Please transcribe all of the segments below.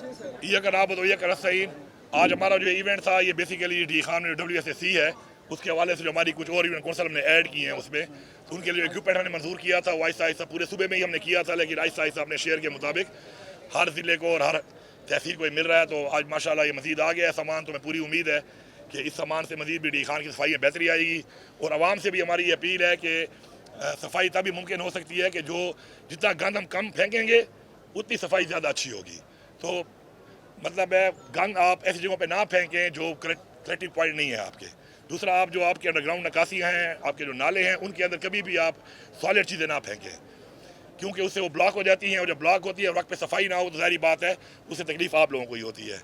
ये कर आप ये कर सहीन। आज हमारा जो इवेंट था ये बेसिकली डी खान में WSSC है, उसके हवाले से जो हमारी कुछ और इवेंट कौंसल हमने ऐड किए हैं उसमें, तो उनके लिए इक्विपमेंट हमने मंजूर किया था। वो आहिस्ता आहिस्ता पूरे सूबे में ही हमने किया था, लेकिन आहिस्ता आहिस्ता अपने शेयर के मुताबिक हर ज़िले को और हर तहसील को मिल रहा है। तो आज माशाल्लाह ये मज़ीद आ गया है सामान, तो मैं पूरी उम्मीद है कि इस सामान से मज़ीद भी डी खान की सफाई में बेहतरी आएगी। और आवाम से भी हमारी ये अपील है कि सफाई तभी मुमकिन हो सकती है कि जो जितना गंद हम कम फेंकेंगे उतनी सफाई ज़्यादा अच्छी होगी। तो मतलब है गंद आप ऐसी जगहों पे ना फेंकें जो कलेक्टिव पॉइंट नहीं है आपके। दूसरा, आप जो आपके अंडरग्राउंड निकासियाँ हैं, आपके जो नाले हैं, उनके अंदर कभी भी आप सॉलिड चीज़ें ना फेंकें, क्योंकि उससे वो ब्लॉक हो जाती हैं, और जब ब्लॉक होती है वक्त पे सफाई ना हो तो ज़ाहिर बात है उससे तकलीफ आप लोगों को ही होती है।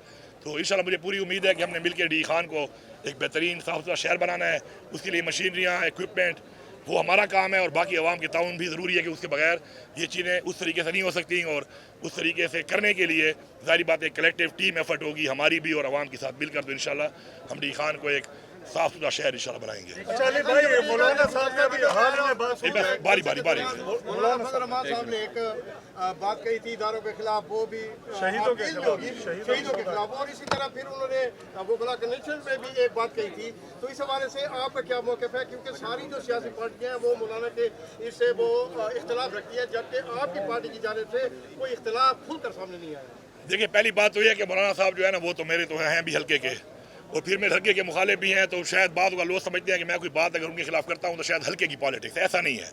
तो इंशाल्लाह मुझे पूरी उम्मीद है कि हमने मिलकर डी खान को एक बेहतरीन साफ सुथरा शहर बनाना है। उसके लिए मशीनरियाँ, इक्विपमेंट, वो हमारा काम है, और बाकी आवाम के ताउन भी ज़रूरी है कि उसके बगैर ये चीज़ें उस तरीके से नहीं हो सकती। और उस तरीके से करने के लिए ज़ाहिर बात है कलेक्टिव टीम एफर्ट होगी हमारी भी और आवाम के साथ मिलकर। तो इंशाल्लाह हम डी खान को एक साफ सुथरा शहर इंशाल्लाह बनाएंगे। चलिए भाई, मौलाना साहब ने भी हाल में बात सुनी है। बारी बारी बारी से मौलाना फजल रहमान साहब ने एक बात कही थी इदारों के खिलाफ, वो भी शहीदों के खिलाफ, और इसी तरह फिर उन्होंने वो गला कन्वेंशन में भी एक बात कही थी। तो इस हवाले से आपका क्या मौक़िफ़ है, क्योंकि सारी जो सियासी पार्टियां हैं वो मौलाना के इससे वो इख्तलाफ रखती है, जबकि आपकी पार्टी की जानिब से कोई इख्तलाफ खुलकर सामने नहीं आया। देखिए, पहली बात तो यह है कि मौलाना साहब जो है ना वो तो मेरे तो हैं भी हल्के के, और फिर मेरे हल्के के मुखालिफ भी हैं। तो शायद बात होगा लोग समझते हैं कि मैं कोई बात अगर उनके खिलाफ करता हूँ तो शायद हल्के की पॉलिटिक्स, ऐसा नहीं है।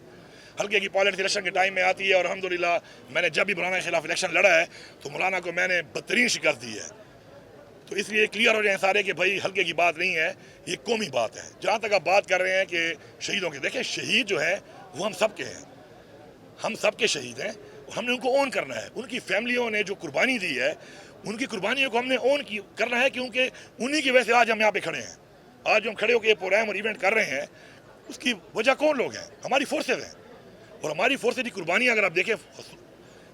हल्के की पॉलिटिक्स इलेक्शन के टाइम में आती है, और अल्हम्दुलिल्लाह मैंने जब भी मौलाना के खिलाफ इलेक्शन लड़ा है तो मौलाना को मैंने बदतरीन शिकस्त दी है। तो इसलिए क्लियर हो जाए सारे कि भाई हल्के की बात नहीं है, ये कौमी बात है। जहाँ तक आप बात कर रहे हैं कि शहीदों की, देखिए शहीद जो है वो हम सब के हैं, हम सब के शहीद हैं, और हमने उनको ऑन करना है। उनकी फैमिलियों ने जो कुर्बानी दी है, उनकी कुर्बानियों को हमने ऑन करना है, क्योंकि उन्हीं की वजह से आज हम यहाँ पे खड़े हैं। आज हम खड़े होकर ये प्रोग्राम और इवेंट कर रहे हैं, उसकी वजह कौन लोग हैं? हमारी फोर्सेज हैं। और हमारी फोर्सेज की कुर्बानी अगर आप देखें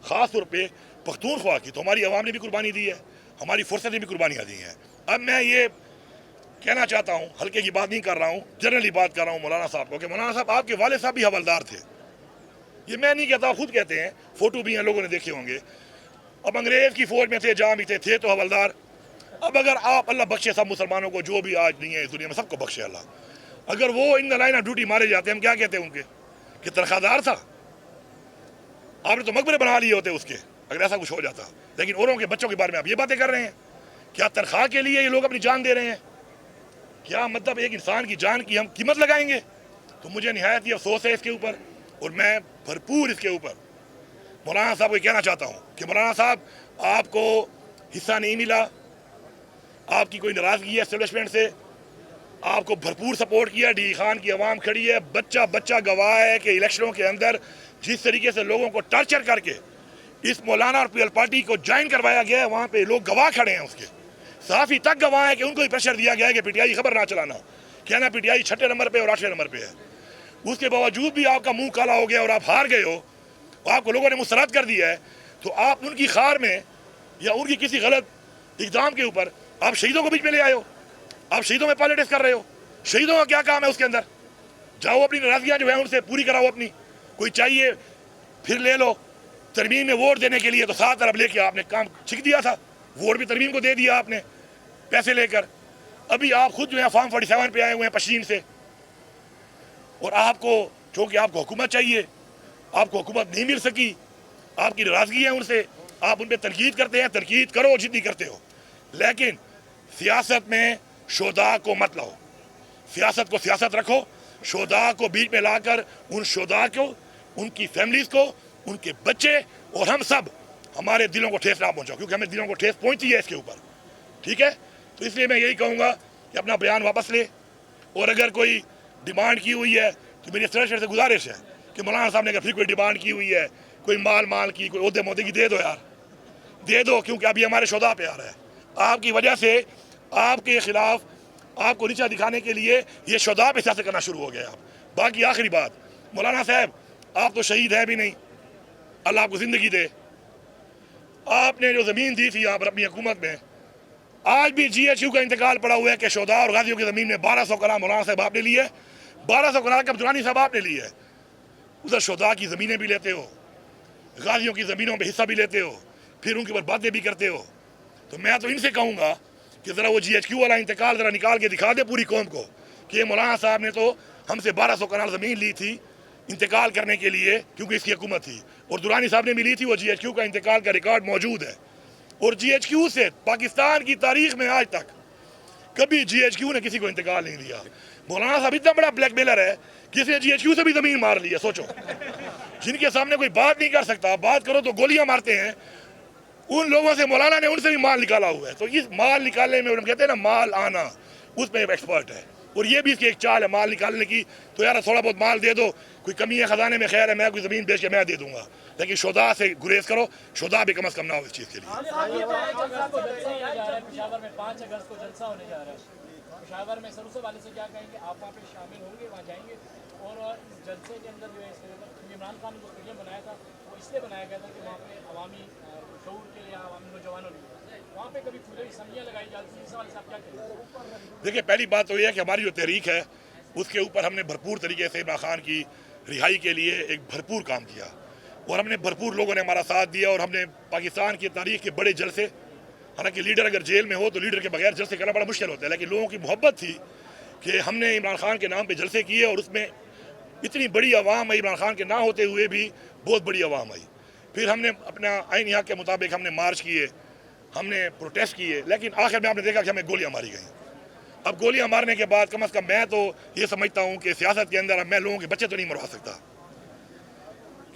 ख़ास तौर पे पख्तूनख्वा की, तो हमारी आवाम ने भी कुर्बानी दी है, हमारी फोर्सेज ने भी कुर्बानियाँ दी हैं। अब मैं ये कहना चाहता हूँ, हल्के की बात नहीं कर रहा हूँ, जनरली बात कर रहा हूँ मौलाना साहब को, कि मौलाना साहब आपके वाले साहब भी हवलदार थे। ये मैं नहीं कहता, खुद कहते हैं, फ़ोटो भी हैं, लोगों ने देखे होंगे। अब अंग्रेज़ की फ़ौज में थे, जहाँ भी थे तो हवलदार। अब अगर आप, अल्लाह बख्शे सब मुसलमानों को, जो भी आज नहीं है इस दुनिया में, सबको बख्शे अल्लाह, अगर वो in the line of duty मारे जाते, हम क्या कहते हैं उनके कि तनख्वाहदार था? आपने तो मकबरे बना लिए होते उसके, अगर ऐसा कुछ हो जाता। लेकिन औरों के बच्चों के बारे में आप ये बातें कर रहे हैं। क्या तनख्वाह के लिए ये लोग अपनी जान दे रहे हैं? क्या मतलब एक इंसान की जान की हम कीमत लगाएंगे? तो मुझे निहायत ही अफसोस है इसके ऊपर, और मैं भरपूर इसके ऊपर मौलाना साहब को कहना चाहता हूँ कि मौलाना साहब, आपको हिस्सा नहीं मिला, आपकी कोई नाराज़गी है एस्टेब्लिशमेंट से, आपको भरपूर सपोर्ट किया, डी खान की आवाम खड़ी है, बच्चा बच्चा गवाह है कि इलेक्शनों के अंदर जिस तरीके से लोगों को टर्चर करके इस मौलाना और PL पार्टी को ज्वाइन करवाया गया है, वहाँ पे लोग गवाह खड़े हैं, उसके सहाफ़ी तक गवाह है कि उनको भी प्रेशर दिया गया है कि PTI खबर ना चलाना, कहना PTI 6ठे नंबर पे और 8ठे नंबर पे है। उसके बावजूद भी आपका मुंह काला हो गया और आप हार गए हो, आपको लोगों ने मुस्तरद कर दिया है। तो आप उनकी खार में या उनकी किसी गलत इक़दाम के ऊपर आप शहीदों को बीच में ले आए हो, आप शहीदों में पॉलिटिक्स कर रहे हो। शहीदों का क्या काम है उसके अंदर? जाओ अपनी नाराज़गियाँ जो है उनसे पूरी कराओ अपनी, कोई चाहिए फिर ले लो। तरमीम में वोट देने के लिए तो 7 अरब लेके आपने काम छिक दिया था, वोट भी तरमीम को दे दिया आपने पैसे लेकर। अभी आप खुद जो है फॉर्म 47 पे आए हुए हैं पश्चिम से, और आपको चूँकि आपको हुकूमत चाहिए, आपको हुकूमत नहीं मिल सकी, आपकी नाराज़गी है उनसे, आप उन पर तनकीद करते हैं। तनकीद करो जितनी करते हो, लेकिन सियासत में शोधा को मत लाओ। सियासत को सियासत रखो, शोधा को बीच में लाकर उन शोधा को, उनकी फैमिलीज़ को, उनके बच्चे और हम सब, हमारे दिलों को ठेस ना पहुँचाओ, क्योंकि हमें दिलों को ठेस पहुँचती है इसके ऊपर। ठीक है, तो इसलिए मैं यही कहूँगा कि अपना बयान वापस ले, और अगर कोई डिमांड की हुई है तो मेरी से गुजारिश है कि मौलाना साहब ने अगर फिर कोई डिमांड की हुई है, कोई माल की, कोई ओहदे मोहदे की, दे दो यार, दे दो, क्योंकि अभी हमारे शोधा पे आ रहा है। आपकी वजह से आपके खिलाफ, आपको नीचा दिखाने के लिए ये शोधा पे सियासत करना शुरू हो गया। आप बाकी आखिरी बात, मौलाना साहब आप तो शहीद हैं भी नहीं, अल्लाह आपको ज़िंदगी दे। आपने जो ज़मीन दी थी यहाँ पर अपनी हुकूमत में, आज भी GHU का इंतकाल पड़ा हुआ है कि शोधा और गाजियों की ज़मीन में 1200 कनाल मौलाना साहब आपने ली है, 1200 कनाल का दुरानी साहब आपने ली है। उधर शोधा की ज़मीनें भी लेते हो, गाजियों की ज़मीनों में हिस्सा भी लेते हो, फिर उनके ऊपर बातें भी करते हो। तो मैं तो इनसे कहूँगा कि ज़रा वो GHQ वाला इंतकाल ज़रा निकाल के दिखा दे पूरी कौम को कि मौलाना साहब ने तो हमसे 1200 कनाल ज़मीन ली थी इंतकाल करने के लिए क्योंकि इसकी हुकूमत थी, और दुरानी साहब ने भी ली थी। वो GHQ का इंतकाल का रिकॉर्ड मौजूद है, और GHQ से पाकिस्तान की तारीख में आज तक कभी GHQ ने किसी को इंतकाल नहीं दिया। मौलाना साहब इतना बड़ा ब्लैकमेलर है कि इसने GHQ से भी ज़मीन मार ली है। सोचो, जिनके सामने कोई बात नहीं कर सकता, बात करो तो गोलियां मारते हैं, उन लोगों से मौलाना ने उनसे भी माल निकाला हुआ है। तो इस माल निकालने में कहते हैं ना माल आना, उसमें एक्सपर्ट है, और ये भी इसकी एक चाल है माल निकालने की। तो यार थोड़ा बहुत माल दे दो, कोई कमी है खजाने में, खैर है, मैं कोई ज़मीन बेच के मैं दे दूंगा, लेकिन शुदा से गुरेज करो, शुदा भी कम अज़ कम ना हो इस चीज़ के लिए। पेशावर में सरूसो वाले से क्या कहेंगे, आप वहाँ पे शामिल होंगे, वहाँ जाएंगे? और इस जलसे के अंदर जो है इमरान खान ने जो स्टेडियम बनाया था वो इसलिए बनाया गया था कि वहाँ पे अवामी शऊर के लिए, अवामी नौजवानों के लिए वहाँ पे कभी खुले सब्जियाँ लगाई जाती हैं। इस सवाल से आप क्या कहेंगे? देखिए, पहली बात तो यह है कि हमारी जो तहरीक है उसके ऊपर हमने भरपूर तरीके से इमरान खान की रिहाई के लिए एक भरपूर काम किया, और हमने भरपूर लोगों ने हमारा साथ दिया, और हमने पाकिस्तान की तारीख के बड़े जलसे, हालांकि लीडर अगर जेल में हो तो लीडर के बगैर जलसे करना बड़ा मुश्किल होता है, लेकिन लोगों की मोहब्बत थी कि हमने इमरान खान के नाम पे जलसे किए, और उसमें इतनी बड़ी आवाम आई, इमरान खान के ना होते हुए भी बहुत बड़ी आवाम आई। फिर हमने अपना आइन यहाँ के मुताबिक हमने मार्च किए, हमने प्रोटेस्ट किए, लेकिन आखिर में आपने देखा कि हमें गोलियाँ मारी गई। अब गोलियाँ मारने के बाद कम अज़ कम मैं तो ये समझता हूँ कि सियासत के अंदर अब मैं लोगों के बच्चे तो नहीं मरवा सकता,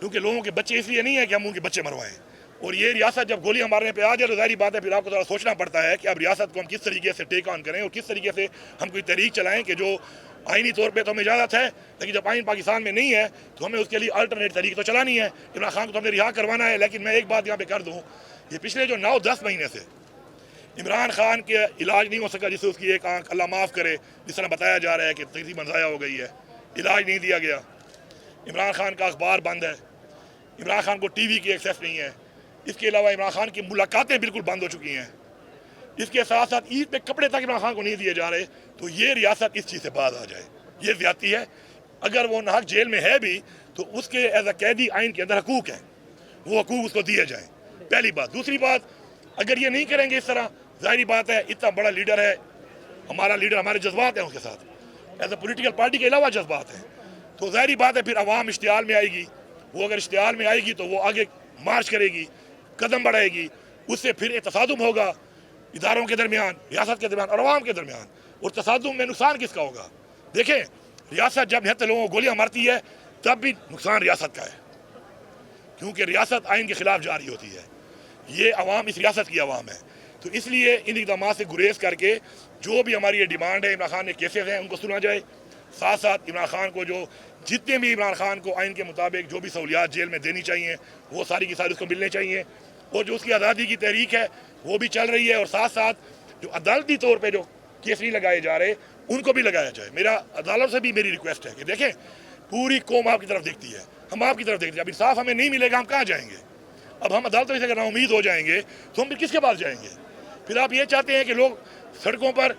क्योंकि लोगों के बच्चे इसलिए नहीं है कि हम उनके बच्चे मरवाएं, और ये रियासत जब गोलियां मारने पे आ जाए तो जाहिर बात है फिर आपको थोड़ा सोचना पड़ता है कि अब रियासत को हम किस तरीके से टेक ऑन करें, और किस तरीके से हम कोई तहरीक चलाएं कि जो आइनी तौर पे तो हमें इजाज़त है, लेकिन जब आइन पाकिस्तान में नहीं है तो हमें उसके लिए अल्टरनेट तरीके तो चलानी है। इमरान खान को तो हमने रिहा करवाना है, लेकिन मैं एक बात यहाँ पे कर दूँ, ये पिछले जो 9-10 महीने से इमरान खान के इलाज नहीं हो सका, जिससे उसकी एक आँख अल्लाह माफ़ करे, जिस तरह बताया जा रहा है कि तकरीबन ज़ाया हो गई है, इलाज नहीं दिया गया, इमरान खान का अखबार बंद है, इमरान खान को TV की एक्सेस नहीं है, इसके अलावा इमरान खान की मुलाकातें बिल्कुल बंद हो चुकी हैं, इसके साथ साथ ईद पे कपड़े तक इमरान खान को नहीं दिए जा रहे। तो ये रियासत इस चीज़ से बाहर आ जाए, ये ज़्यादती है। अगर वो नाहक जेल में है भी तो उसके एज अ कैदी आइन के अंदर हकूक़ हैं, वो हकूक़ उसको दिए जाएँ, पहली बात। दूसरी बात, अगर ये नहीं करेंगे इस तरह, ज़ाहिर बात है इतना बड़ा लीडर है हमारा लीडर, हमारे जज्बात हैं उसके साथ, एज अ पोलिटिकल पार्टी के अलावा जज्बात हैं, तो ज़ाहिर बात है फिर अवाम इश्तियाल में आएगी। वो अगर इश्तियाल में आएगी तो वो आगे मार्च करेगी, कदम बढ़ाएगी, उससे फिर एक तसादुम होगा इदारों के दरमियान, रियासत के दरमियान और अवाम के दरमियान, और तसादुम में नुकसान किसका होगा? देखें, रियासत जब निहत्ते लोगों को गोलियां मारती है तब भी नुकसान रियासत का है, क्योंकि रियासत आइन के खिलाफ जारी होती है, ये अवाम इस रियासत की अवाम है। तो इसलिए इन इक़दामात से गुरेज करके जो भी हमारी ये डिमांड है, इमरान खान के केसेस हैं उनको सुना जाए, साथ साथ इमरान खान को जो जितने भी इमरान खान को आइन के मुताबिक जो भी सहूलियात जेल में देनी चाहिए वो सारी की सारी उसको मिलने चाहिए, और जो उसकी आज़ादी की तहरीक है वो भी चल रही है, और साथ साथ जो अदालती तौर पे जो केस नहीं लगाए जा रहे उनको भी लगाया जाए। मेरा अदालत से भी मेरी रिक्वेस्ट है कि देखें, पूरी कौम आपकी तरफ देखती है, हम आपकी तरफ देखते हैं, अब इंसाफ हमें नहीं मिलेगा हम कहाँ जाएंगे? अब हम अदालतों से अगर नाउम्मीद हो जाएंगे तो हम फिर किसके पास जाएंगे? फिर आप ये चाहते हैं कि लोग सड़कों पर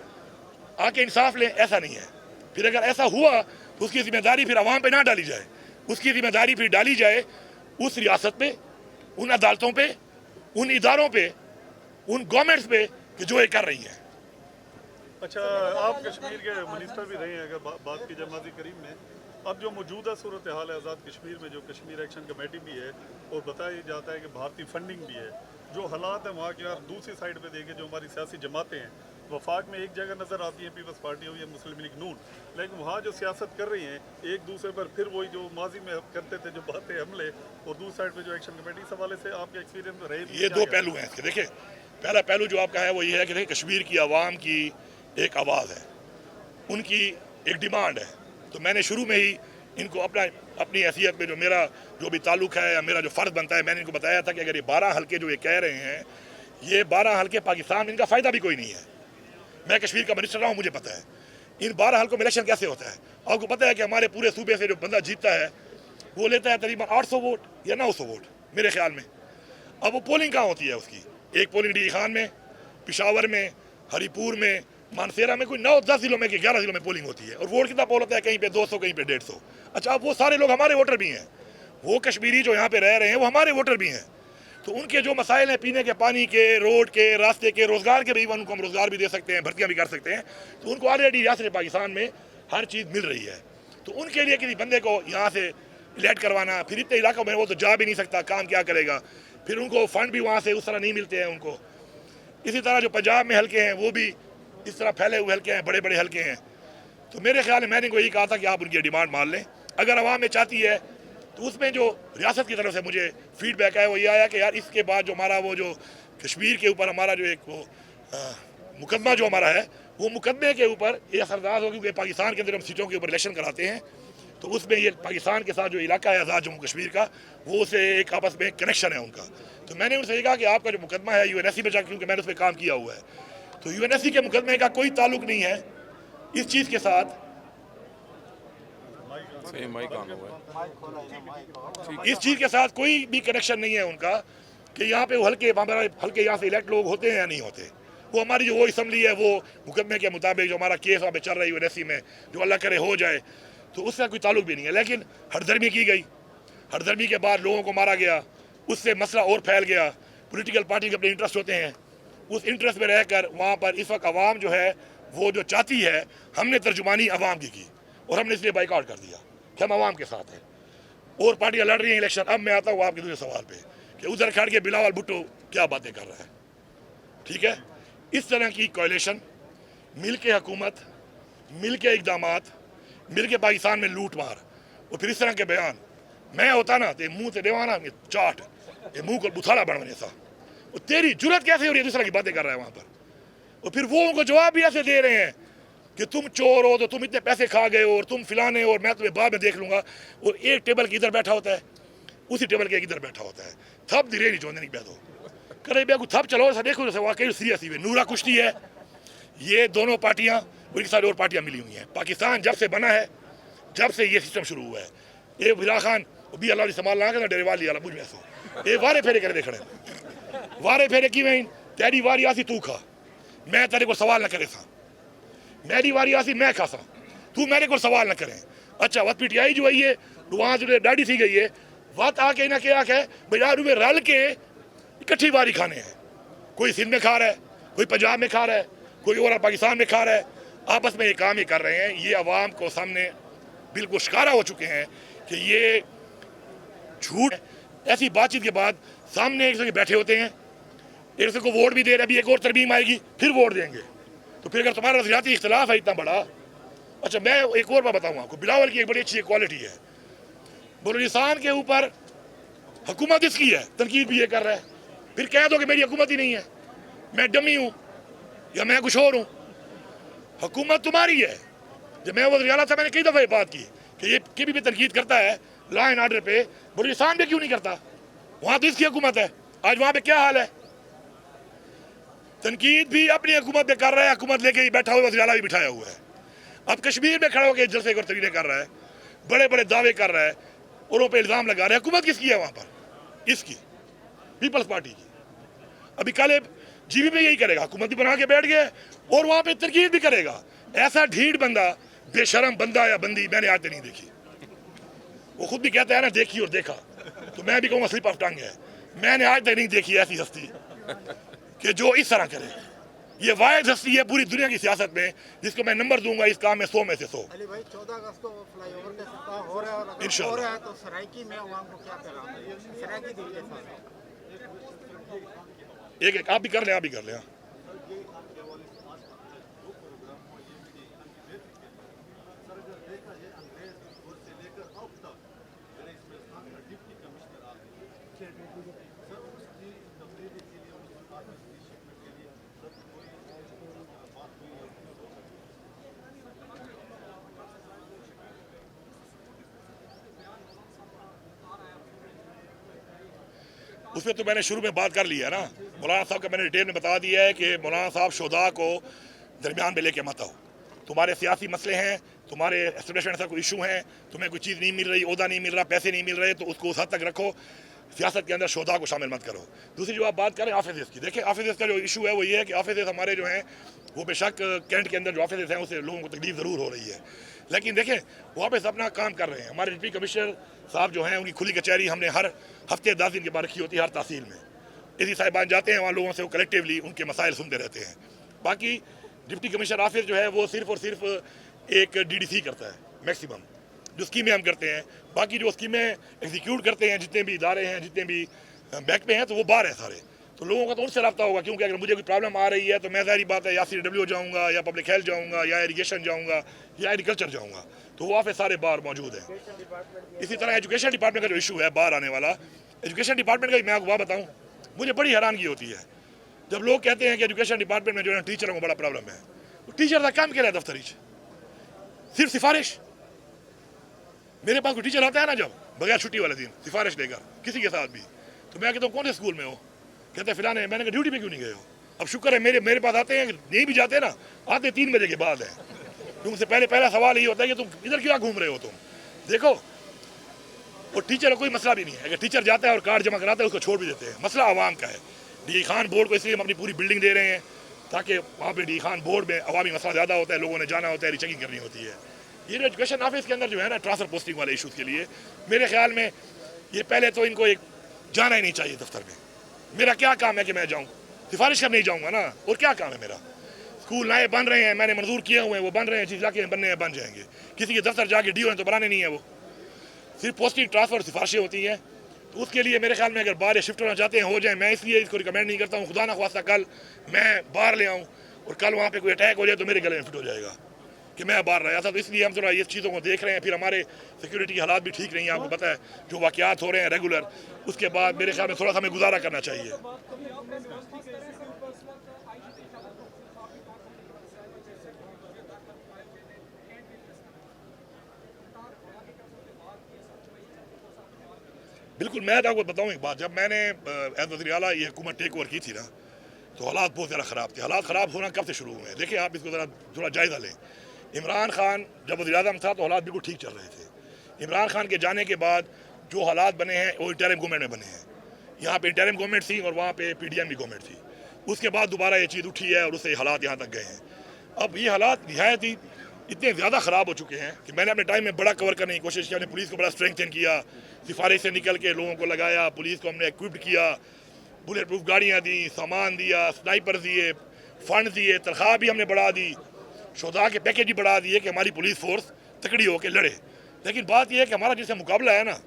आके इंसाफ लें, ऐसा नहीं है। फिर अगर ऐसा हुआ तो उसकी जिम्मेदारी फिर अवाम पे ना डाली जाए, उसकी जिम्मेदारी फिर डाली जाए उस रियासत पे, उन अदालतों पे, उन इदारों पे, उन गवर्नमेंट्स पे कि जो ये कर रही हैं। अच्छा, आप कश्मीर के मिनिस्टर भी रहे हैं, अगर बात की जाए माजी करीम में, अब जो मौजूदा सूरत हाल है आज़ाद कश्मीर में, जो कश्मीर एक्शन कमेटी भी है और बताया जाता है कि भारतीय फंडिंग भी है, जो हालात है वहाँ के, आप दूसरी साइड पे देखें जो हमारी सियासी जमातें हैं, वफाक में एक जगह नज़र आती है पीपल्स पार्टी हो या मुस्लिम लीग नून, लेकिन वहाँ जो सियासत कर रही हैं एक दूसरे पर फिर वही जो माजी में करते थे जो बातें हमले, और दूसरी साइड पे जो एक्शन कमेटी, इस हवाले से आपके एक्सपीरियंस रहे? ये दो पहलू हैं इसके। देखिए, पहला पहलू जो आपका है वो ये है कि देखिए कश्मीर की आवाम की एक आवाज़ है, उनकी एक डिमांड है, तो मैंने शुरू में ही इनको अपनी हैसियत में जो मेरा जो भी ताल्लुक़ है या मेरा जो फ़र्ज़ बनता है, मैंने इनको बताया था कि अगर ये 12 हल्के जो ये कह रहे हैं, ये 12 हल्के पाकिस्तान में इनका फ़ायदा भी कोई नहीं है। मैं कश्मीर का मिनिस्टर रहा हूँ, मुझे पता है इन 12 हल्कों में इलेक्शन कैसे होता है। आपको पता है कि हमारे पूरे सूबे से जो बंदा जीतता है वो लेता है तकरीबन 800 वोट या 900 वोट मेरे ख्याल में। अब वो पोलिंग कहाँ होती है उसकी? एक पोलिंग डी खान में, पिशावर में, हरीपुर में, मानसेरा में, कोई 9-10 जिलों में कि 11 जिलों में पोलिंग होती है, और वोट कितना पोल होता है? कहीं पे 200, कहीं पे 150। अच्छा, अब वो सारे लोग हमारे वोटर भी हैं, वो कश्मीरी जो यहाँ पे रह रहे हैं वो हमारे वोटर भी हैं, तो उनके जो मसाइल हैं पीने के पानी के, रोड के, रास्ते के, रोज़गार के भी, उनको हम रोज़गार भी दे सकते हैं, भर्तियाँ भी कर सकते हैं। तो उनको ऑलरेडी रियासत पाकिस्तान में हर चीज़ मिल रही है। तो उनके लिए किसी बंदे को यहाँ से इलेक्ट करवाना, फिर इतने इलाकों में वो तो जा भी नहीं सकता, काम क्या करेगा, फिर उनको फ़ंड भी वहाँ से उस तरह नहीं मिलते हैं उनको। इसी तरह जो पंजाब में हल्के हैं वो भी इस तरह फैले हुए हल्के हैं, बड़े बड़े हल्के हैं। तो मेरे ख्याल में मैंने को यही कहा था कि आप उनकी डिमांड मान लें। अगर आवाम में चाहती है तो उसमें जो रियासत की तरफ से मुझे फीडबैक है वो ये आया कि यार इसके बाद जो हमारा वो जो कश्मीर के ऊपर हमारा जो एक वो मुकदमा जो हमारा है, वो मुकदमे के ऊपर ये असरदार हो, क्योंकि पाकिस्तान के अंदर हम सीटों के ऊपर इलेक्शन कराते हैं, तो उसमें ये पाकिस्तान के साथ जो इलाका है आज़ाद जम्मू कश्मीर का, वो उसे एक आपस में कनेक्शन है उनका। तो मैंने उनसे कहा कि आपका जो मुकदमा है यूएनएससी में जाकर, क्योंकि मैंने उस पर काम किया हुआ है, तो यूएनएससी के मुकदमे का कोई ताल्लुक नहीं है इस चीज़ के साथ, इस चीज़ के साथ कोई भी कनेक्शन नहीं है उनका कि यहाँ पे वो हल्के यहाँ से इलेक्ट लोग होते हैं या नहीं होते। वो हमारी जो वो असम्बली है वो मुकदमे के मुताबिक जो हमारा केस वहाँ पे चल रहा है यूएनएससी में, जो अल्लाह करे हो जाए, तो उसका कोई ताल्लुक भी नहीं है। लेकिन हरदर्मी की गई, हरदर्मी के बाद लोगों को मारा गया, उससे मसला और फैल गया। पॉलिटिकल पार्टी के अपने इंटरेस्ट होते हैं, उस इंटरेस्ट में रहकर वहाँ पर इस वक्त आवाम जो है वो जो चाहती है, हमने तर्जुमानी आवाम की और हमने इसलिए बाइकआउट कर दिया कि हम आवाम के साथ हैं। और पार्टियाँ लड़ रही हैं इलेक्शन। अब मैं आता हूँ आपके दूसरे सवाल पे कि उधर खड़ के बिलावल भुट्टो क्या बातें कर रहा है। ठीक है, इस तरह की कोalition, मिल के हुकूमत, मिल के इकदामात, मिल के पाकिस्तान में लूट मार, और फिर इस तरह के बयान, मैं होता ना तो मुँह से देवाना चाट, ये मुँह को बुथाड़ा बनवाने सा, और तेरी जुर्रत कैसे हो रही है दूसरा की बातें कर रहा है वहाँ पर। और फिर वो उनको जवाब भी ऐसे दे रहे हैं कि तुम चोर हो, तो तुम इतने पैसे खा गए हो, और तुम फिलाने हो, और मैं तुम्हें बाद में देख लूँगा। और एक टेबल के इधर बैठा होता है, उसी टेबल के इधर बैठा होता है, थप धीरे नहीं चोंदे नहीं बैठो करे बेगू थप चलो ऐसा देखो जैसे वाकई सीरियस ही नूरा कुश्ती है। ये दोनों पार्टियाँ, उनकी सारी और पार्टियाँ मिली हुई हैं। पाकिस्तान जब से बना है, जब से ये सिस्टम शुरू हुआ है, ये बिला खान भी अल्लाह संभाल ला के डेरे वाली आला बुझ में सो ये वारे फेरे करे देखने, वारे फेरे की मैं तेरी वारी आसी तू खा, मैं तेरे को सवाल न करे सा, मेरी वारी आसी मैं खा सा, तू मेरे को सवाल न करे। अच्छा वत पीटीआई जो है ये वहाँ जो डाडी थी गई है, वत आके ना क्या है बाजार में रल के इकट्ठी वारी खाने हैं। कोई सिंध में खा रहा है, कोई पंजाब में खा रहा है, कोई और पाकिस्तान में खा रहा है, आपस में ये काम ही कर रहे हैं। ये अवाम को सामने बिल्कुल शिकारा हो चुके हैं कि ये झूठ। ऐसी बातचीत के बाद सामने एक दूसरे के बैठे होते हैं, एक दूसरे को वोट भी दे रहे हैं, अभी एक और तरमीम आएगी फिर वोट देंगे। तो फिर अगर तुम्हारा नजरियाती इख्तलाफ है इतना बड़ा, अच्छा मैं एक और बात बताऊँ आपको, बिलावल की एक बड़ी अच्छी क्वालिटी है, बलूचिस्तान के ऊपर हुकूमत इसकी है, तनकीद भी ये कर रहा है, फिर कह दो कि मेरी हुकूमत ही नहीं है, मैं डमी हूँ या मैं कुछ और हूँ। हुकूमत तुम्हारी है। जब मैं वज़ीर आला था मैंने कई दफ़ा ये बात की कि ये कभी भी तनकीद करता है लॉ एंड ऑर्डर पे, बलूचिस्तान पे क्यों नहीं करता? वहाँ तो इसकी हुकूमत है। आज वहाँ पे क्या हाल है? तनकीद भी अपनी हुकूमत पे कर रहा है, हुकूमत लेके ही बैठा हुआ, वज़ीर आला भी बिठाया हुआ है। अब कश्मीर में खड़ा होकर जलसे और तकरीरें कर रहा है, बड़े बड़े दावे कर रहा है, और उन पर इल्ज़ाम लगा रहा है। हुकूमत किसकी है वहाँ पर? इसकी, पीपल्स पार्टी की। अभी कल जीबी पे यही करेगा, हुकूमत भी बना के बैठ गया और वहाँ पे तनकीद भी करेगा। ऐसा ढीठ बंदा, बेशरम बंदा या बंदी मैंने आज तक नहीं देखी। वो खुद भी कहता है ना देखी और देखा, तो मैं भी कहूँगा स्लिप ऑफ टंग है। मैंने आज तक नहीं देखी ऐसी हस्ती कि जो इस तरह करे। ये वाहिद हस्ती है पूरी दुनिया की सियासत में जिसको मैं नंबर दूंगा इस काम में 100 में से 100। अली भाई 14 अगस्त को फ्लाईओवर का इफ्तिताह हो रहा है, और अगर इंशाअल्लाह हो रहा है तो सराइकी में आवाम को क्या पैगाम है? सराइकी दिल के साथ एक एक आप भी कर लें, आप भी कर लें। उसमें तो मैंने शुरू में बात कर ली है ना, मौलाना साहब का मैंने डिटेल में बता दिया है कि मौलाना साहब शुहदा को दरमियान में लेके मत आओ। तुम्हारे सियासी मसले हैं, तुम्हारे एस्टेब्लिशमेंट से कोई इशू हैं, तुम्हें कोई चीज़ नहीं मिल रही, ओहदा नहीं मिल रहा, पैसे नहीं मिल रहे, तो उसको उस हद तक रखो। सियासत के अंदर शुहदा को शामिल मत करो। दूसरी जो आप बात करें ऑफिस की, देखिए ऑफिस का जो इशू है वो ये है कि ऑफिस हमारे जो हैं वो बेशक कैंट के अंदर जो ऑफिस हैं उससे लोगों को तकलीफ ज़रूर हो रही है, लेकिन देखें वो ऑफिस अपना काम कर रहे हैं। हमारे डिप्टी कमिश्नर साहब जो हैं उनकी खुली कचहरी हमने हर हफ्ते 10 दिन के बाद रखी होती है हर तहसील में। एसी साहिबान जाते हैं वहाँ लोगों से वो कलेक्टिवली उनके मसाइल सुनते रहते हैं। बाकी डिप्टी कमिश्नर ऑफिस जो है वो सिर्फ और सिर्फ एक DDC करता है मैक्सिमम, जो स्कीमें हम करते हैं। बाकी जो स्कीमें एग्जीक्यूट करते हैं जितने भी इदारे हैं, जितने भी बैंक में हैं, तो वो बाहर हैं सारे। तो लोगों का तो उनसे रब्ता होगा, क्योंकि अगर मुझे कोई प्रॉब्लम आ रही है तो मैं ज़ाहिर बात है या CW जाऊँगा या पब्लिक हेल्थ जाऊँगा या इरीगेशन जाऊँगा या एग्रीकल्चर जाऊँगा, तो वो ऑफिस सारे बाहर मौजूद हैं। इसी तरह एजुकेशन डिपार्टमेंट का जो इशू है बाहर आने वाला, एजुकेशन डिपार्टमेंट का मैं आपको बात बताऊँ, मुझे बड़ी हैरानगी होती है जब लोग कहते हैं कि एजुकेशन डिपार्टमेंट में जो है टीचरों को बड़ा प्रॉब्लम है। तो टीचर का काम क्या है दफ्तर सिर्फ सिफारिश। मेरे पास कोई टीचर आता है ना जब बगैर छुट्टी वाले दिन सिफारिश लेकर किसी के साथ भी, तो मैं कहता हूँ कौन से स्कूल में हो, कहते हैं फिलाने। मैंने कहा ड्यूटी पे क्यों नहीं गए हो? अब शुक्र है मेरे पास आते हैं, नहीं भी जाते ना, आते 3 बजे के बाद है। तुमसे पहला सवाल यही होता है कि तुम इधर क्यों घूम रहे हो? तुम देखो, और टीचर का कोई मसला भी नहीं है। अगर टीचर जाता है और कार्ड जमा कराता है उसको छोड़ भी देते हैं। मसला आवाम का है। डी खान बोर्ड को इसलिए हम अपनी पूरी बिल्डिंग दे रहे हैं ताकि वहाँ पे डी खान बोर्ड में अवामी मसला ज़्यादा होता है, लोगों ने जाना होता है, रिचेकिंग करनी होती है। ये जो एजुकेशन ऑफिस के अंदर जो है ना ट्रांसफर पोस्टिंग वाले इशूज़ के लिए, मेरे ख्याल में ये पहले तो इनको एक जाना ही नहीं चाहिए दफ्तर में। मेरा क्या काम है कि मैं जाऊँ? सिफारिश करने ही जाऊँगा ना, और क्या काम है मेरा? स्कूल नए बन रहे हैं, मैंने मंजूर किए हुए हैं, वो बन रहे हैं, चीज़ जाके बनने हैं, बन जाएंगे। किसी के दफ्तर जाके DO हैं तो बनाने नहीं है, वो सिर्फ पोस्टिंग ट्रांसफर सिफारिशें होती हैं। तो उसके लिए मेरे ख्याल में अगर बाहर शिफ्ट होना चाहते हैं हो जाए। मैं इसलिए इसको रिकमेंड नहीं करता हूँ। खुदा ना ख्वास्ता कल मैं बाहर ले आऊँ और कल वहाँ पे कोई अटैक हो जाए तो मेरे गले में फिट हो जाएगा कि मैं बाहर रहा था। तो इसलिए हम थोड़ा ये चीज़ों को देख रहे हैं। फिर हमारे सिक्योरिटी के हालात भी ठीक नहीं है, आपको पता है जो वाक़यात हो रहे हैं रेगुलर। उसके बाद मेरे ख्याल में थोड़ा सा हमें गुजारा करना चाहिए। बिल्कुल, मैं तो आपको बताऊँ एक बात, जब मैंने एज वज़ीर आला ये हुकूमत टेक ओवर की थी ना, तो हालात बहुत ज़्यादा ख़राब थे। हालात ख़राब होना कब से शुरू हुए हैं? देखिए आप इसको ज़रा थोड़ा जायज़ा लें। इमरान खान जब वज़ीर आज़म था तो हालात बिल्कुल ठीक चल रहे थे। इमरान खान के जाने के बाद जो हालात बने हैं वो इंटरिम गवर्नमेंट में बने हैं। यहाँ पे इंटरिम गवर्नमेंट थी और वहाँ पे PDM की गवर्नमेंट थी। उसके बाद दोबारा ये चीज़ उठी है और उससे हालात यहाँ तक गए हैं। अब ये हालात निहायत ही इतने ज़्यादा ख़राब हो चुके हैं कि मैंने अपने टाइम में बड़ा कवर करने की कोशिश की। हमने पुलिस को बड़ा स्ट्रेंथन किया, सिफारिश से निकल के लोगों को लगाया, पुलिस को हमने इक्विप्ड किया, बुलेट प्रूफ गाड़ियाँ दी, सामान दिया, स्नाइपर दिए, फंड दिए, तनख्वाह भी हमने बढ़ा दी, शोधा के पैकेज भी बढ़ा दिए कि हमारी पुलिस फोर्स तकड़ी होकर लड़े। लेकिन बात यह है कि हमारा जिससे मुकाबला है ना,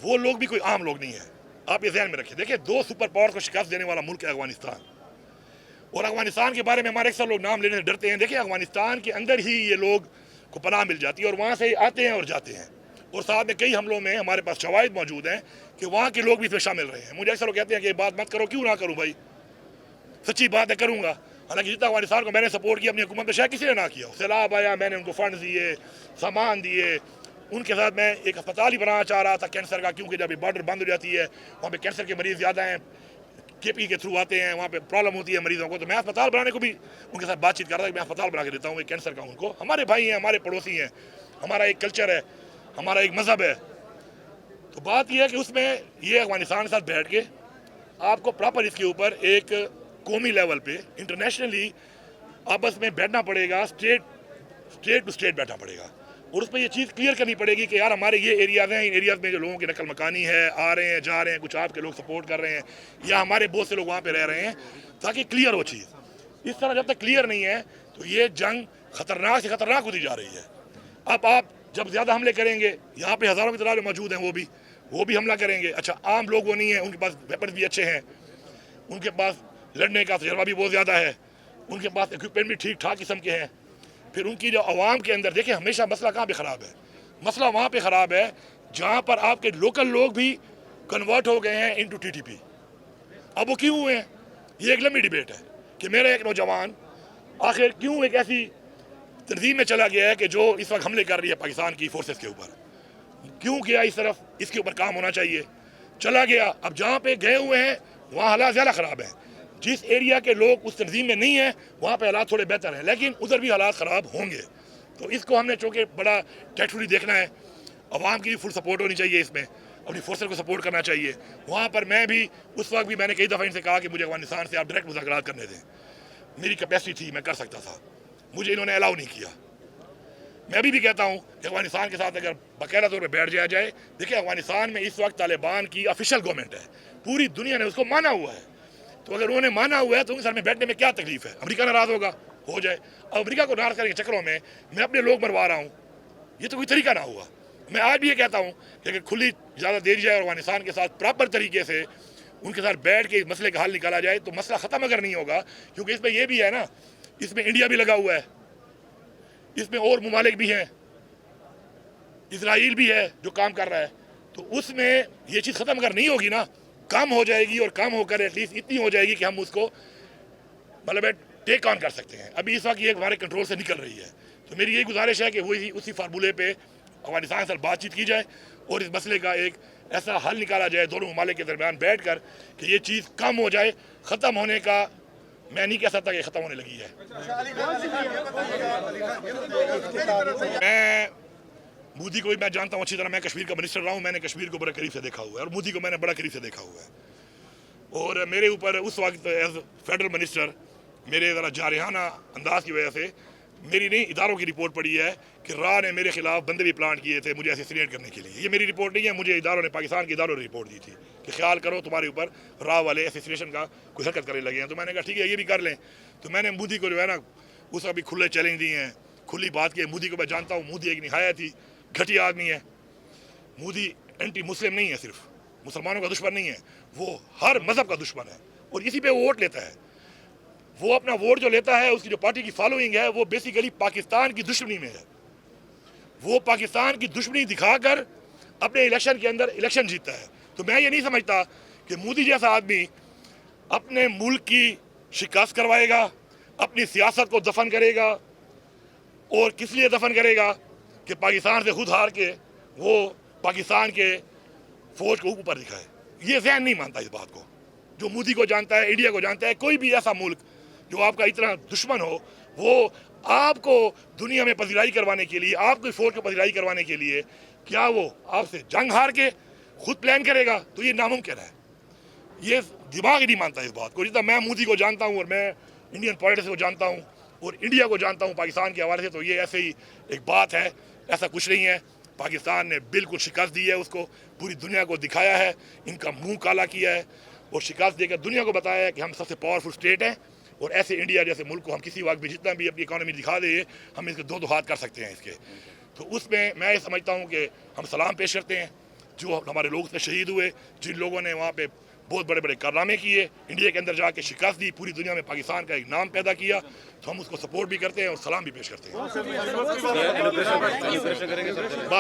वो लोग भी कोई आम लोग नहीं है। आप ये ध्यान में रखें। देखिए 2 सुपर पावर को शिकस्त देने वाला मुल्क है अफगानिस्तान, और अफगानिस्तान के बारे में हमारे अक्सर लोग नाम लेने से डरते हैं। देखिए अफगानिस्तान के अंदर ही ये लोग को पनाह मिल जाती है और वहाँ से आते हैं और जाते हैं। और साथ में कई हमलों में हमारे पास शवाहिद मौजूद हैं कि वहाँ के लोग भी इसमें शामिल रहे हैं। मुझे अक्सर लोग कहते हैं कि ये बात मत करो, क्यों ना करूँ भाई, सच्ची बात है करूँगा। हालांकि जितना अफगानिस्तान को मैंने सपोर्ट किया अपनी हुकूमत में शायद किसी ने ना किया। सैलाब आया, मैंने उनको फंड दिए, सामान दिए, उनके साथ मैं एक अस्पताल ही बनाना चाह रहा था कैंसर का, क्योंकि जब ये बॉर्डर बंद हो जाती है वहाँ पे कैंसर के मरीज़ ज़्यादा हैं, KP के थ्रू आते हैं, वहाँ पे प्रॉब्लम होती है मरीजों को। तो मैं अस्पताल बनाने को भी उनके साथ बातचीत कर रहा था कि मैं अस्पताल बना के देता हूँ कैंसर का। उनको हमारे भाई हैं, हमारे पड़ोसी हैं, हमारा एक कल्चर है, हमारा एक मज़हब है। तो बात यह है कि उसमें ये अफगानिस्तान के साथ बैठ के आपको प्रॉपर इसके ऊपर एक कौमी लेवल पे इंटरनेशनली आपस में बैठना पड़ेगा, स्टेट टू स्टेट बैठना पड़ेगा, और उस पर यह चीज़ क्लियर करनी पड़ेगी कि यार हमारे ये एरियाज़ हैं, इन एरियाज़ में जो लोगों की नकल मकानी है, आ रहे हैं, जा रहे हैं, कुछ आपके लोग सपोर्ट कर रहे हैं या हमारे बहुत से लोग वहाँ पे रह रहे हैं, ताकि क्लियर हो चीज़। इस तरह जब तक क्लियर नहीं है तो ये जंग ख़तरनाक से ख़तरनाक होती जा रही है। अब आप जब ज़्यादा हमले करेंगे, यहाँ पे हज़ारों की तादाद में मौजूद हैं, वो भी हमला करेंगे। अच्छा, आम लोग वो नहीं है, उनके पास वेपन भी अच्छे हैं, उनके पास लड़ने का तजर्बा भी बहुत ज़्यादा है, उनके पास इक्विपमेंट भी ठीक ठाक किस्म के हैं। फिर उनकी जो आवाम के अंदर, देखिए हमेशा मसला कहाँ पे ख़राब है, मसला वहाँ पे ख़राब है जहाँ पर आपके लोकल लोग भी कन्वर्ट हो गए हैं इनटू TTP। अब वो क्यों हुए हैं, ये एक लंबी डिबेट है कि मेरा एक नौजवान आखिर क्यों एक ऐसी तंजीम में चला गया है कि जो इस वक्त हमले कर रही है पाकिस्तान की फोर्सेस के ऊपर, क्यों गया इस तरफ, इसके ऊपर काम होना चाहिए, चला गया। अब जहाँ पे गए हुए हैं वहाँ हालात ज़्यादा ख़राब हैं। जिस एरिया के लोग उस तंजीम में नहीं है वहाँ पे हालात थोड़े बेहतर हैं, लेकिन उधर भी हालात ख़राब होंगे। तो इसको हमने चूँकि बड़ा टेक्टफुली देखना है, अवाम की फुल सपोर्ट होनी चाहिए, इसमें अपनी फोर्सेस को सपोर्ट करना चाहिए। वहाँ पर मैं भी उस वक्त भी मैंने कई दफ़ा इनसे कहा कि मुझे अफगानिस्तान से आप डायरेक्ट मुज़ाकरात करने दें, मेरी कैपेसिटी थी, मैं कर सकता था, मुझे इन्होंने अलाउ नहीं किया। मैं अभी भी कहता हूँ कि अफगानिस्तान के साथ अगर बाकायदा तौर पर बैठ जाया जाए। देखिए अफगानिस्तान में इस वक्त तालिबान की ऑफिशियल गवर्नमेंट है, पूरी दुनिया ने उसको माना हुआ है, तो अगर उन्होंने माना हुआ है तो उनके साथ में बैठने में क्या तकलीफ है? अमेरिका नाराज होगा, हो जाए। अब अमेरिका को नाराज करने के चक्करों में मैं अपने लोग मरवा रहा हूँ, ये तो कोई तरीका ना हुआ। मैं आज भी ये कहता हूँ कि अगर खुली ज़्यादा देर जाए और अफगानिस्तान के साथ प्रॉपर तरीके से उनके साथ बैठ के इस मसले का हल निकाला जाए तो मसला ख़त्म अगर नहीं होगा, क्योंकि इसमें यह भी है ना, इसमें इंडिया भी लगा हुआ है, इसमें और ममालिक भी हैं, इसराइल भी है जो काम कर रहा है। तो उसमें ये चीज़ ख़त्म अगर नहीं होगी ना, कम हो जाएगी और कम होकर एटलीस्ट इतनी हो जाएगी कि हम उसको मतलब टेक ऑन कर सकते हैं। अभी इस वक्त ये हमारे कंट्रोल से निकल रही है। तो मेरी यही गुजारिश है कि वही उसी फार्मूले पे अफगानिस्तान से बातचीत की जाए और इस मसले का एक ऐसा हल निकाला जाए दोनों ममालिक के दरमियान बैठ कर कि ये चीज़ कम हो जाए। ख़त्म होने का मैं नहीं कह सकता कि ख़त्म होने लगी है। मैं मोदी को भी मैं जानता हूँ अच्छी तरह, मैं कश्मीर का मिनिस्टर रहा हूँ, मैंने कश्मीर को बड़े करीब से देखा हुआ है और मोदी को मैंने बड़ा करीब से देखा हुआ है। और मेरे ऊपर उस वक्त एज फेडरल मिनिस्टर मेरे ज़रा जारहाना अंदाज की वजह से मेरी नहीं इदारों की रिपोर्ट पड़ी है कि राह ने मेरे खिलाफ बंदे भी प्लान किए थे मुझे असैसिनेट करने के लिए। ये मेरी रिपोर्ट नहीं है, मुझे इदारों ने, पाकिस्तान के इदारों ने रिपोर्ट दी थी कि ख्याल करो तुम्हारे ऊपर राह वाले असैसिनेशन का कोई हरकत करने लगे हैं। तो मैंने कहा ठीक है ये भी कर लें। तो मैंने मोदी को जो है ना उसका भी खुले चैलेंज दिए हैं, खुली बात की। मोदी को मैं जानता हूँ, मोदी एक निहायत ही घटिया आदमी है। मोदी एंटी मुस्लिम नहीं है, सिर्फ मुसलमानों का दुश्मन नहीं है, वो हर मज़हब का दुश्मन है और इसी पे वो वोट लेता है। वो अपना वोट जो लेता है, उसकी जो पार्टी की फॉलोइंग है, वो बेसिकली पाकिस्तान की दुश्मनी में है। वो पाकिस्तान की दुश्मनी दिखाकर अपने इलेक्शन के अंदर इलेक्शन जीतता है। तो मैं ये नहीं समझता कि मोदी जैसा आदमी अपने मुल्क की शिकस्त करवाएगा, अपनी सियासत को दफन करेगा। और किस लिए दफन करेगा कि पाकिस्तान से खुद हार के वो पाकिस्तान के फौज को ऊपर दिखाए। ये जहन नहीं मानता इस बात को। जो मोदी को जानता है, इंडिया को जानता है, कोई भी ऐसा मुल्क जो आपका इतना दुश्मन हो, वो आपको दुनिया में पजीराई करवाने के लिए, आपकी फौज को पजीराई करवाने के लिए क्या वो आपसे जंग हार के खुद प्लान करेगा? तो ये नामुमकिन है। ये दिमाग ही नहीं मानता इस बात को। जितना मैं मोदी को जानता हूँ और मैं इंडियन पॉलिटिक्स को जानता हूँ और इंडिया को जानता हूँ पाकिस्तान के हवाले से, तो ये ऐसे ही एक बात है, ऐसा कुछ नहीं है। पाकिस्तान ने बिल्कुल शिकस्त दी है, उसको पूरी दुनिया को दिखाया है, इनका मुंह काला किया है और शिकस्त देकर दुनिया को बताया है कि हम सबसे पावरफुल स्टेट हैं। और ऐसे इंडिया जैसे मुल्क को हम किसी वक्त भी जितना भी अपनी इकॉनमी दिखा दे, हम इसके दो हाथ कर सकते हैं इसके। तो उसमें मैं ये समझता हूँ कि हम सलाम पेश करते हैं जो हमारे लोग से शहीद हुए, जिन लोगों ने वहाँ पे बहुत बड़े बड़े कारनामे किए, इंडिया के अंदर जाके शिकस्त दी, पूरी दुनिया में पाकिस्तान का एक नाम पैदा किया। तो हम उसको सपोर्ट भी करते हैं और सलाम भी पेश करते हैं।